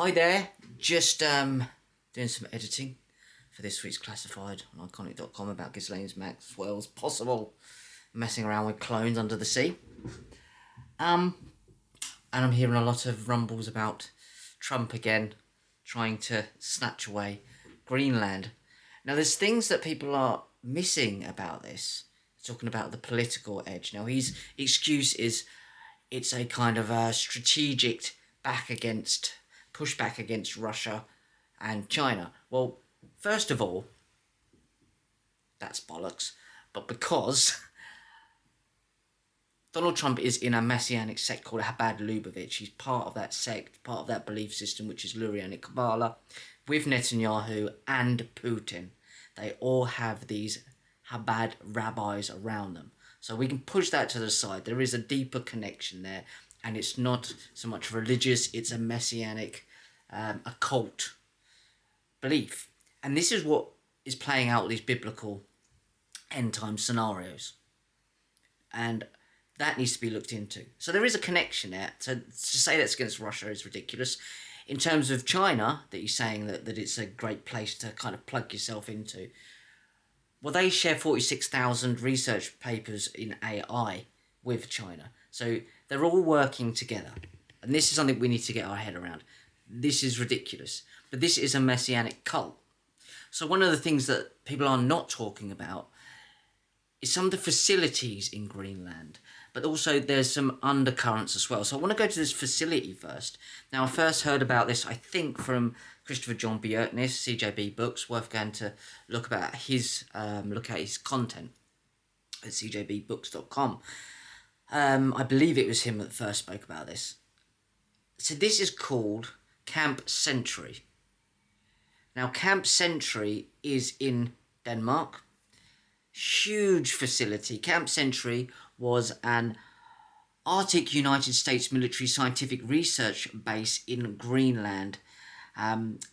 Hi there, just doing some editing for this week's classified on iconic.com about Ghislaine Maxwell's possible messing around with clones under the sea. And I'm hearing a lot of rumbles about Trump again trying to snatch away Greenland. Now there's things that people are missing about this, talking about the political edge. Now his excuse is it's a kind of a strategic pushback against Russia and China. Well, first of all, that's bollocks. But because Donald Trump is in a messianic sect called Chabad Lubavitch, he's part of that sect, part of that belief system, which is Lurianic Kabbalah, with Netanyahu and Putin. They all have these Chabad rabbis around them. So we can push that to the side. There is a deeper connection there. And it's not so much religious, it's a messianic, occult belief. And this is what is playing out with these biblical end-time scenarios. And that needs to be looked into. So there is a connection there. So to say that's against Russia is ridiculous. In terms of China, that you're saying that it's a great place to kind of plug yourself into. Well, they share 46,000 research papers in AI with China. So they're all working together. And this is something we need to get our head around. This is ridiculous. But this is a messianic cult. So one of the things that people are not talking about is some of the facilities in Greenland. But also there's some undercurrents as well. So I want to go to this facility first. Now I first heard about this, I think, from Christopher John Bjerknes, CJB Books. Worth going to look at his content at cjbbooks.com. I believe it was him that first spoke about this. So this is called Camp Century. Now Camp Century is in Denmark. Huge facility. Camp Century was an Arctic United States military scientific research base in Greenland,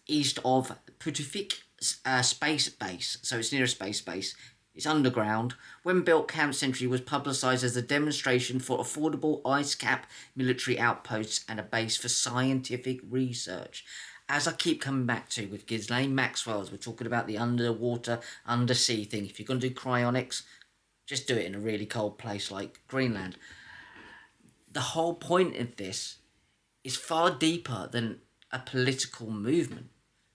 east of Putufik Space Base. So it's near a space base. It's underground. When built, Camp Century was publicised as a demonstration for affordable ice cap military outposts and a base for scientific research. As I keep coming back to with Ghislaine Maxwell, as we're talking about the underwater, undersea thing, if you're going to do cryonics, just do it in a really cold place like Greenland. The whole point of this is far deeper than a political movement.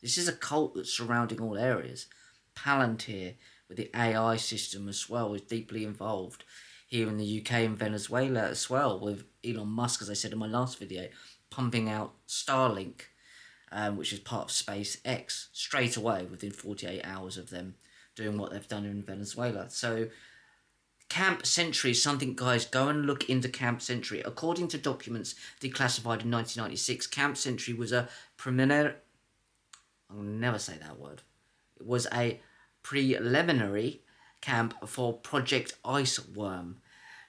This is a cult that's surrounding all areas. Palantir, with the AI system as well, is deeply involved here in the UK and Venezuela as well, with Elon Musk, as I said in my last video, pumping out Starlink, which is part of SpaceX, straight away within 48 hours of them doing what they've done in Venezuela. So Camp Century is something, guys, go and look into Camp Century. According to documents declassified in 1996, Camp Century was a I'll never say that word. It was a preliminary camp for Project Iceworm,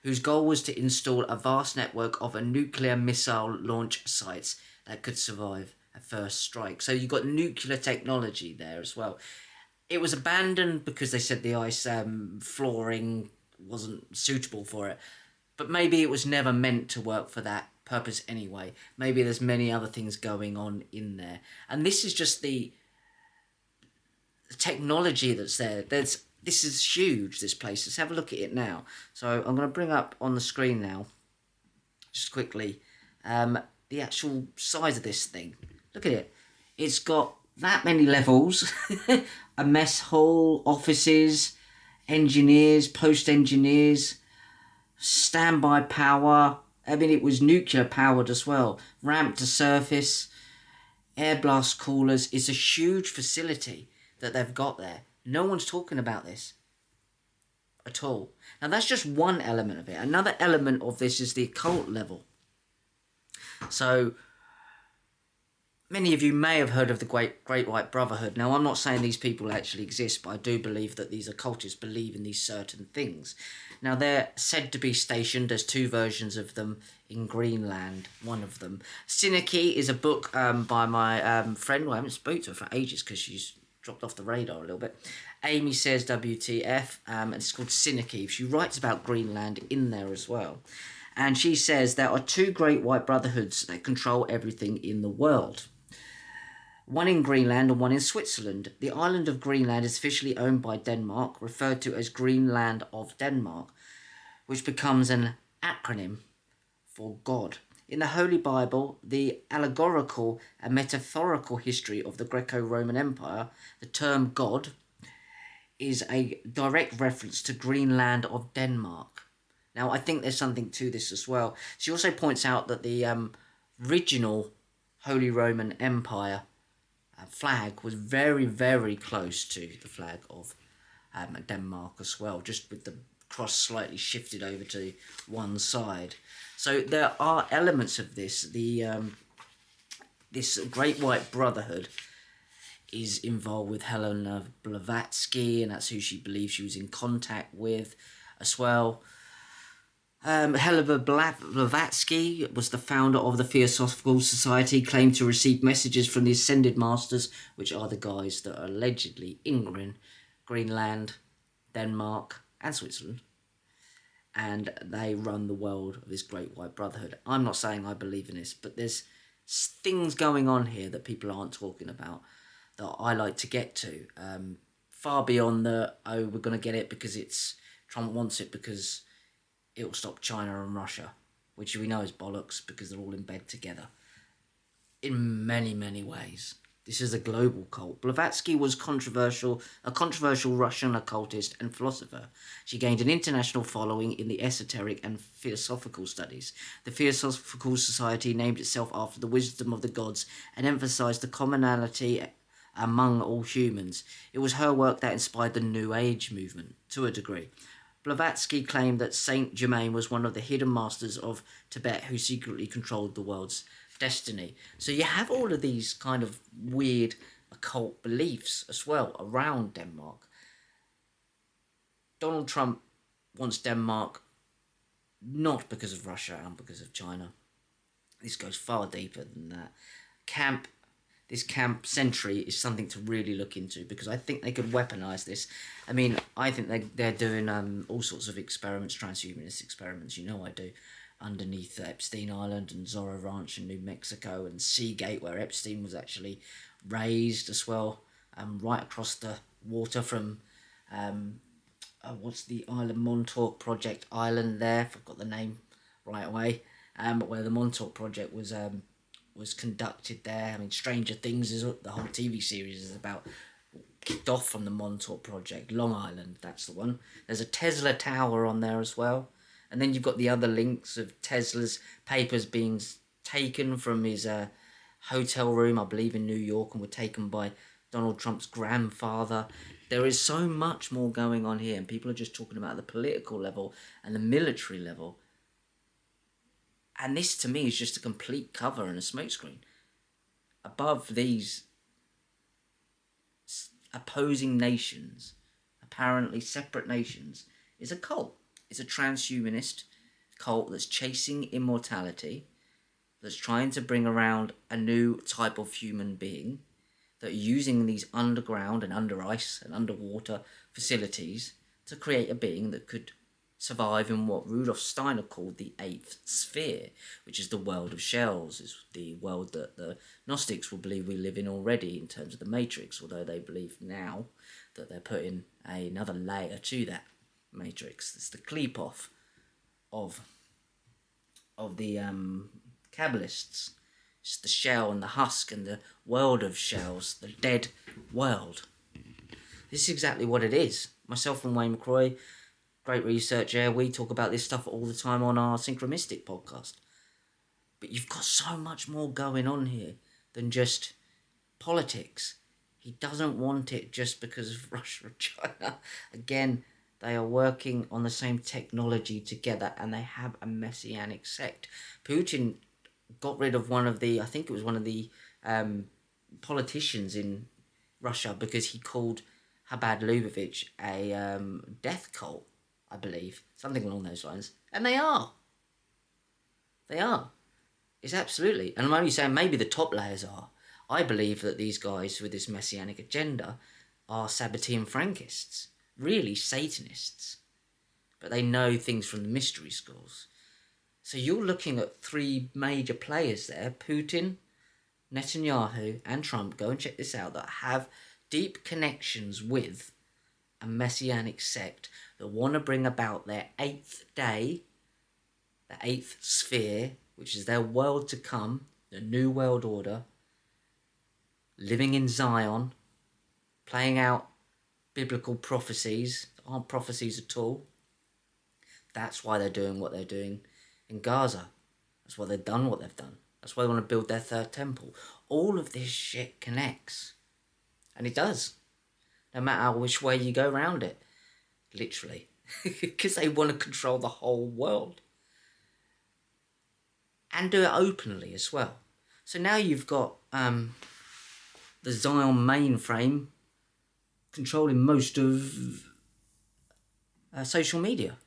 whose goal was to install a vast network of nuclear missile launch sites that could survive a first strike. So you've got nuclear technology there as well. It was abandoned because they said the ice flooring wasn't suitable for it. But maybe it was never meant to work for that purpose anyway. Maybe there's many other things going on in there. And this is just the technology that's there. This is huge, this place. Let's have a look at it now. So I'm going to bring up on the screen now, just quickly, the actual size of this thing. Look at it. It's got that many levels, a mess hall, offices, engineers, post-engineers, standby power. I mean, it was nuclear powered as well. Ramp to surface, air blast coolers. It's a huge facility that they've got there. No one's talking about this at all. Now, that's just one element of it. Another element of this is the occult level. So many of you may have heard of the Great White Brotherhood. Now, I'm not saying these people actually exist, but I do believe that these occultists believe in these certain things. Now, they're said to be stationed. There's two versions of them in Greenland, one of them. Synecdoche is a book by my friend, who I haven't spoken to her for ages because she's dropped off the radar a little bit. Amy Says WTF, and it's called Synecdoche. She writes about Greenland in there as well. And she says there are two great white brotherhoods that control everything in the world. one in Greenland and one in Switzerland. The island of Greenland is officially owned by Denmark, referred to as Greenland of Denmark, which becomes an acronym for God. In the Holy Bible, the allegorical and metaphorical history of the Greco-Roman Empire, the term God is a direct reference to Greenland of Denmark. Now, I think there's something to this as well. She also points out that the original Holy Roman Empire flag was very, very close to the flag of Denmark as well, just with the cross slightly shifted over to one side. So there are elements of this. This Great White Brotherhood is involved with Helena Blavatsky, and that's who she believes she was in contact with as well. Helena Blavatsky was the founder of the Theosophical Society, claimed to receive messages from the Ascended Masters, which are the guys that are allegedly in Greenland, Denmark, and Switzerland. And they run the world of this Great White Brotherhood. I'm not saying I believe in this, but there's things going on here that people aren't talking about that I like to get to. Far beyond we're going to get it because Trump wants it because it will stop China and Russia, which we know is bollocks because they're all in bed together in many, many ways. This is a global cult. Blavatsky was a controversial Russian occultist and philosopher. She gained an international following in the esoteric and philosophical studies. The Theosophical Society named itself after the wisdom of the gods and emphasized the commonality among all humans. It was her work that inspired the New Age movement, to a degree. Blavatsky claimed that Saint Germain was one of the hidden masters of Tibet who secretly controlled the world's destiny. So you have all of these kind of weird occult beliefs as well around Denmark. Donald Trump wants Denmark not because of Russia and because of China. This goes far deeper than that. This camp Sentry is something to really look into because I think they could weaponize this. I mean, I think they're doing all sorts of experiments, transhumanist experiments, you know I do, underneath Epstein Island and Zorro Ranch in New Mexico and Seagate, where Epstein was actually raised as well, right across the water from, what's the island, Montauk Project Island there, if I've got the name right away, where the Montauk Project was conducted there. I mean, Stranger Things is the whole TV series is about, kicked off from the Montauk Project, Long Island, that's the one. There's a Tesla tower on there as well. And then you've got the other links of Tesla's papers being taken from his hotel room, I believe in New York, and were taken by Donald Trump's grandfather. There is so much more going on here, and people are just talking about the political level and the military level. And this, to me, is just a complete cover and a smokescreen. Above these opposing nations, apparently separate nations, is a cult. It's a transhumanist cult that's chasing immortality, that's trying to bring around a new type of human being, that are using these underground and under ice and underwater facilities to create a being that could survive in what Rudolf Steiner called the eighth sphere, which is the world of shells, is the world that the Gnostics will believe we live in already in terms of the Matrix, although they believe now that they're putting another layer to that Matrix. It's the Klepoff of the Kabbalists. It's the shell and the husk and the world of shells, the dead world. This is exactly what it is. Myself and Wayne McCroy, great researcher, we talk about this stuff all the time on our Synchromistic podcast. But you've got so much more going on here than just politics. He doesn't want it just because of Russia or China. Again, they are working on the same technology together and they have a messianic sect. Putin got rid of one of the politicians in Russia because he called Chabad Lubavitch a death cult, I believe. Something along those lines. And they are. They are. It's absolutely. And I'm only saying maybe the top layers are. I believe that these guys with this messianic agenda are Sabbatean Frankists. Really Satanists. But they know things from the mystery schools. So you're looking at three major players there. Putin, Netanyahu and Trump, go and check this out, that have deep connections with a messianic sect that want to bring about their eighth day, the eighth sphere, which is their world to come, the new world order, living in Zion, playing out biblical prophecies that aren't prophecies at all. That's why they're doing what they're doing in Gaza. That's why they've done what they've done. That's why they want to build their third temple. All of this shit connects. And it does. No matter which way you go around it. Literally. Because they want to control the whole world. And do it openly as well. So now you've got the Zion mainframe controlling most of social media.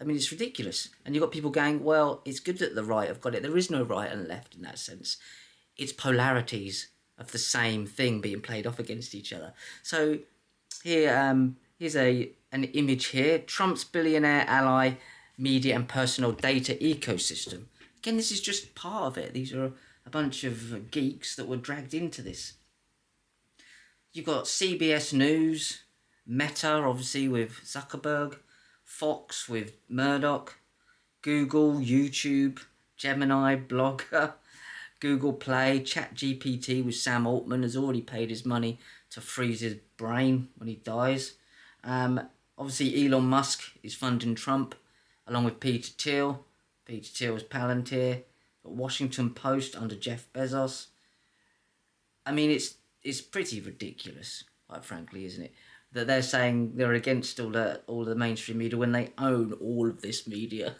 I mean, it's ridiculous. And you've got people going, well, it's good that the right have got it. There is no right and left in that sense. It's polarities of the same thing being played off against each other. So here, here's an image here. Trump's billionaire ally media and personal data ecosystem. Again, this is just part of it. These are a bunch of geeks that were dragged into this. You've got CBS News, Meta, obviously, with Zuckerberg, Fox with Murdoch, Google, YouTube, Gemini, Blogger, Google Play, ChatGPT with Sam Altman has already paid his money to freeze his brain when he dies. Obviously, Elon Musk is funding Trump, along with Peter Thiel. Peter Thiel is Palantir. Washington Post under Jeff Bezos. I mean, it's pretty ridiculous, quite frankly, isn't it? That they're saying they're against all the mainstream media when they own all of this media.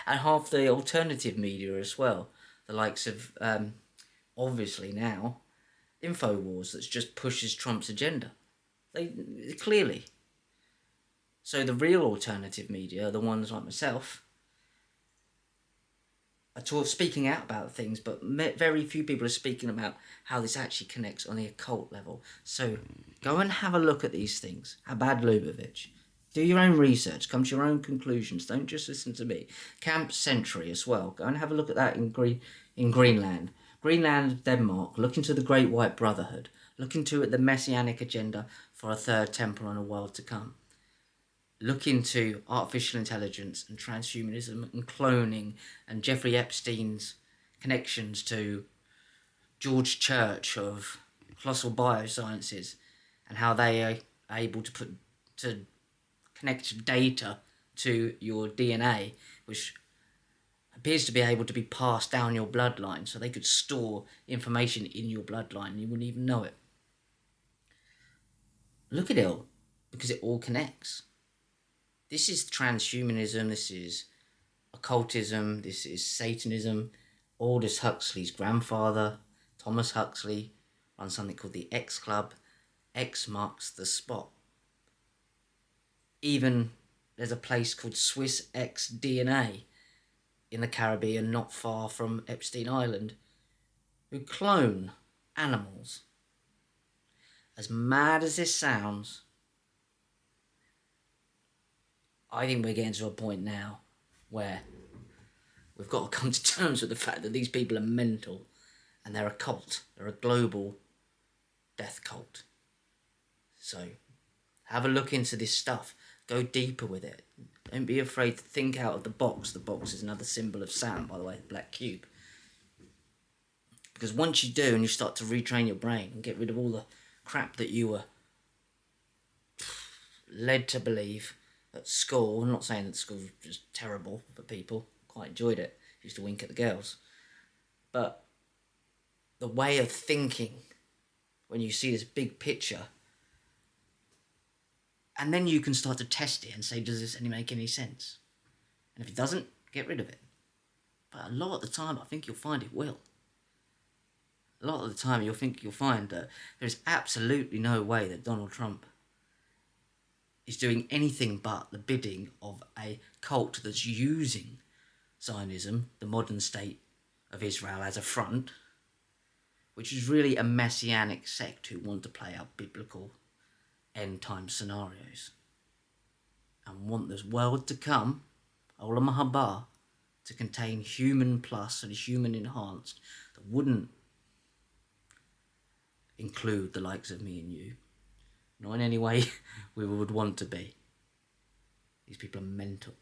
And half the alternative media as well. The likes of, obviously now, InfoWars that just pushes Trump's agenda. They clearly. So the real alternative media, the ones like myself, are speaking out about things, but very few people are speaking about how this actually connects on the occult level. So go and have a look at these things. Habad Lubavitch. Do your own research. Come to your own conclusions. Don't just listen to me. Camp Century as well. Go and have a look at that in Greenland. Greenland, Denmark. Look into the Great White Brotherhood. Look into the Messianic agenda for a third temple and a world to come. Look into artificial intelligence and transhumanism and cloning and Jeffrey Epstein's connections to George Church of Colossal Biosciences and how they are able to connect data to your DNA, which appears to be able to be passed down your bloodline, so they could store information in your bloodline and you wouldn't even know it. Look at it all, because it all connects. This is transhumanism, this is occultism, this is Satanism. Aldous Huxley's grandfather, Thomas Huxley, runs something called the X Club. X marks the spot. Even there's a place called Swiss X DNA in the Caribbean, not far from Epstein Island, who clone animals. As mad as this sounds, I think we're getting to a point now where we've got to come to terms with the fact that these people are mental and they're a cult. They're a global death cult. So have a look into this stuff. Go deeper with it. Don't be afraid to think out of the box. The box is another symbol of Saturn, by the way, the black cube. Because once you do and you start to retrain your brain and get rid of all the crap that you were led to believe at school. I'm not saying that school was just terrible for people. Quite enjoyed it. Used to wink at the girls. But the way of thinking, when you see this big picture, and then you can start to test it and say, does this make any sense? And if it doesn't, get rid of it. But a lot of the time, I think you'll find it will. A lot of the time, you'll find that there's absolutely no way that Donald Trump is doing anything but the bidding of a cult that's using Zionism, the modern state of Israel, as a front, which is really a messianic sect who want to play out biblical end-time scenarios and want this world to come, Olam Haba, to contain human plus and human enhanced that wouldn't include the likes of me and you, not in any way we would want to be. These people are mental.